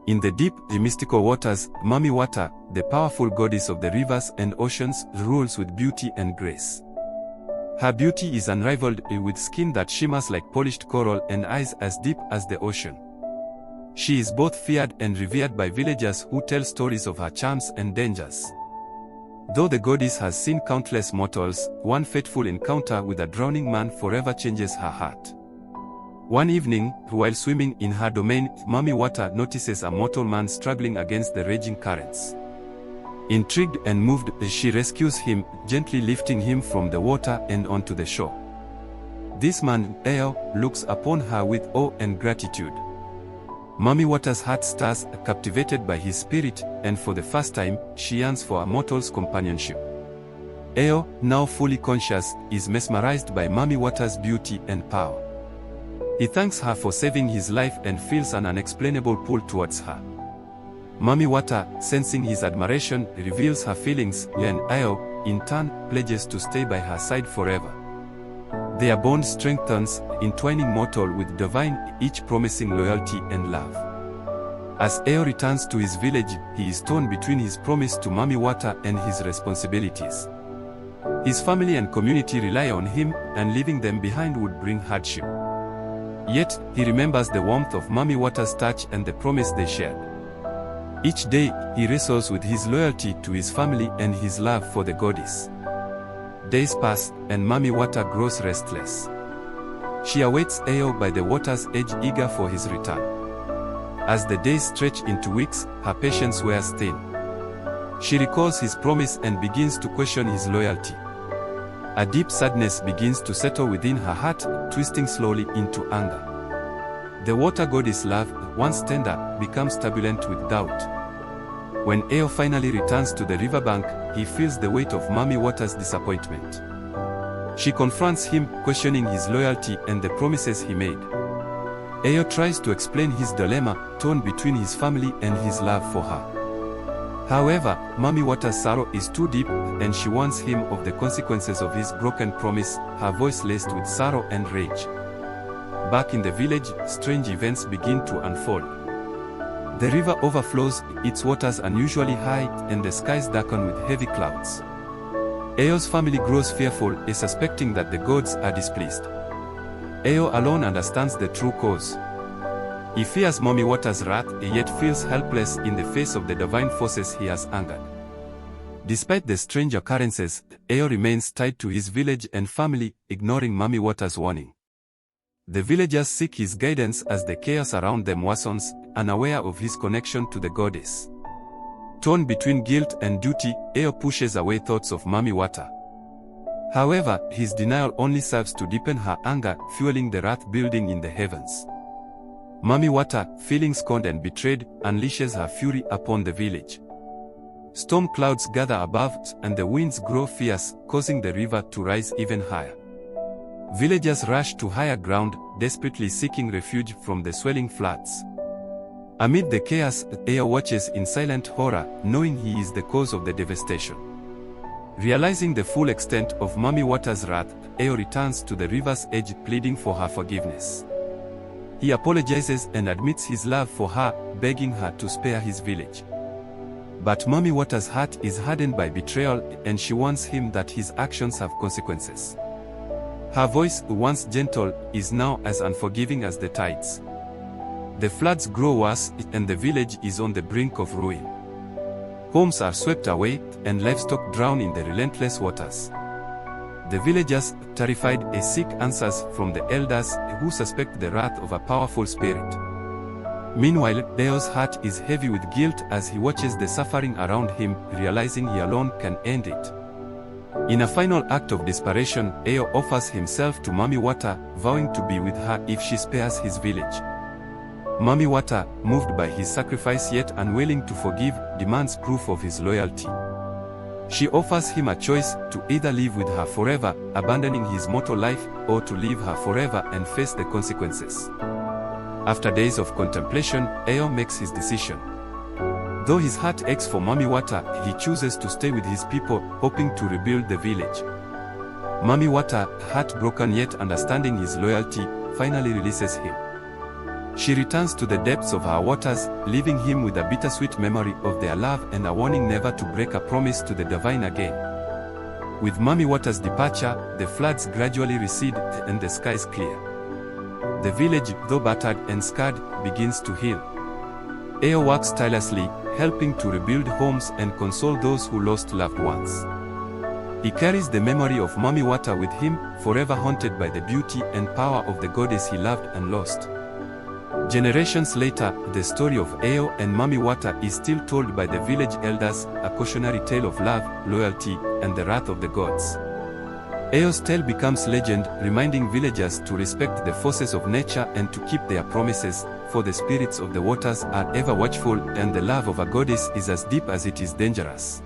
In the deep, mystical waters, Mami Wata, the powerful goddess of the rivers and oceans, rules with beauty and grace. Her beauty is unrivaled, with skin that shimmers like polished coral and eyes as deep as the ocean. She is both feared and revered by villagers who tell stories of her charms and dangers. Though the goddess has seen countless mortals, one fateful encounter with a drowning man forever changes her heart. One evening, while swimming in her domain, Mami Wata notices a mortal man struggling against the raging currents. Intrigued and moved, she rescues him, gently lifting him from the water and onto the shore. This man, Eo, looks upon her with awe and gratitude. Mami Wata's heart stirs, captivated by his spirit, and for the first time, she yearns for a mortal's companionship. Eo, now fully conscious, is mesmerized by Mami Wata's beauty and power. He thanks her for saving his life and feels an unexplainable pull towards her. Mami Wata, sensing his admiration, reveals her feelings, and Eo, in turn, pledges to stay by her side forever. Their bond strengthens, entwining mortal with divine, each promising loyalty and love. As Eo returns to his village, he is torn between his promise to Mami Wata and his responsibilities. His family and community rely on him, and leaving them behind would bring hardship. Yet, he remembers the warmth of Mami Wata's touch and the promise they shared. Each day, he wrestles with his loyalty to his family and his love for the goddess. Days pass, and Mami Wata grows restless. She awaits Eo by the water's edge, eager for his return. As the days stretch into weeks, her patience wears thin. She recalls his promise and begins to question his loyalty. A deep sadness begins to settle within her heart, twisting slowly into anger. The water goddess' love, once tender, becomes turbulent with doubt. When Eo finally returns to the riverbank, he feels the weight of Mami Wata's disappointment. She confronts him, questioning his loyalty and the promises he made. Eo tries to explain his dilemma, torn between his family and his love for her. However, Mami Wata's sorrow is too deep, and she warns him of the consequences of his broken promise, her voice laced with sorrow and rage. Back in the village, strange events begin to unfold. The river overflows, its waters unusually high, and the skies darken with heavy clouds. Eo's family grows fearful, suspecting that the gods are displeased. Eo alone understands the true cause. He fears Mami Wata's wrath, yet feels helpless in the face of the divine forces he has angered. Despite the strange occurrences, Eo remains tied to his village and family, ignoring Mami Wata's warning. The villagers seek his guidance as the chaos around them worsens, unaware of his connection to the goddess. Torn between guilt and duty, Eo pushes away thoughts of Mami Wata. However, his denial only serves to deepen her anger, fueling the wrath building in the heavens. Mami Wata, feeling scorned and betrayed, unleashes her fury upon the village. Storm clouds gather above, and the winds grow fierce, causing the river to rise even higher. Villagers rush to higher ground, desperately seeking refuge from the swelling floods. Amid the chaos, Eo watches in silent horror, knowing he is the cause of the devastation. Realizing the full extent of Mami Wata's wrath, Eo returns to the river's edge, pleading for her forgiveness. He apologizes and admits his love for her, begging her to spare his village. But Mami Wata's heart is hardened by betrayal, and she warns him that his actions have consequences. Her voice, once gentle, is now as unforgiving as the tides. The floods grow worse, and the village is on the brink of ruin. Homes are swept away, and livestock drown in the relentless waters. The villagers, terrified, seek answers from the elders, who suspect the wrath of a powerful spirit. Meanwhile, Eo's heart is heavy with guilt as he watches the suffering around him, realizing he alone can end it. In a final act of desperation, Eo offers himself to Mami Wata, vowing to be with her if she spares his village. Mami Wata, moved by his sacrifice yet unwilling to forgive, demands proof of his loyalty. She offers him a choice, to either live with her forever, abandoning his mortal life, or to leave her forever and face the consequences. After days of contemplation, Eo makes his decision. Though his heart aches for Mami Wata, he chooses to stay with his people, hoping to rebuild the village. Mami Wata, heartbroken yet understanding his loyalty, finally releases him. She returns to the depths of her waters, leaving him with a bittersweet memory of their love and a warning never to break a promise to the divine again. With Mami Wata's departure, the floods gradually recede and the skies clear. The village, though battered and scarred, begins to heal. Ao works tirelessly, helping to rebuild homes and console those who lost loved ones. He carries the memory of Mami Wata with him, forever haunted by the beauty and power of the goddess he loved and lost. Generations later, the story of Ao and Mami Wata is still told by the village elders, a cautionary tale of love, loyalty, and the wrath of the gods. Ao's tale becomes legend, reminding villagers to respect the forces of nature and to keep their promises, for the spirits of the waters are ever watchful and the love of a goddess is as deep as it is dangerous.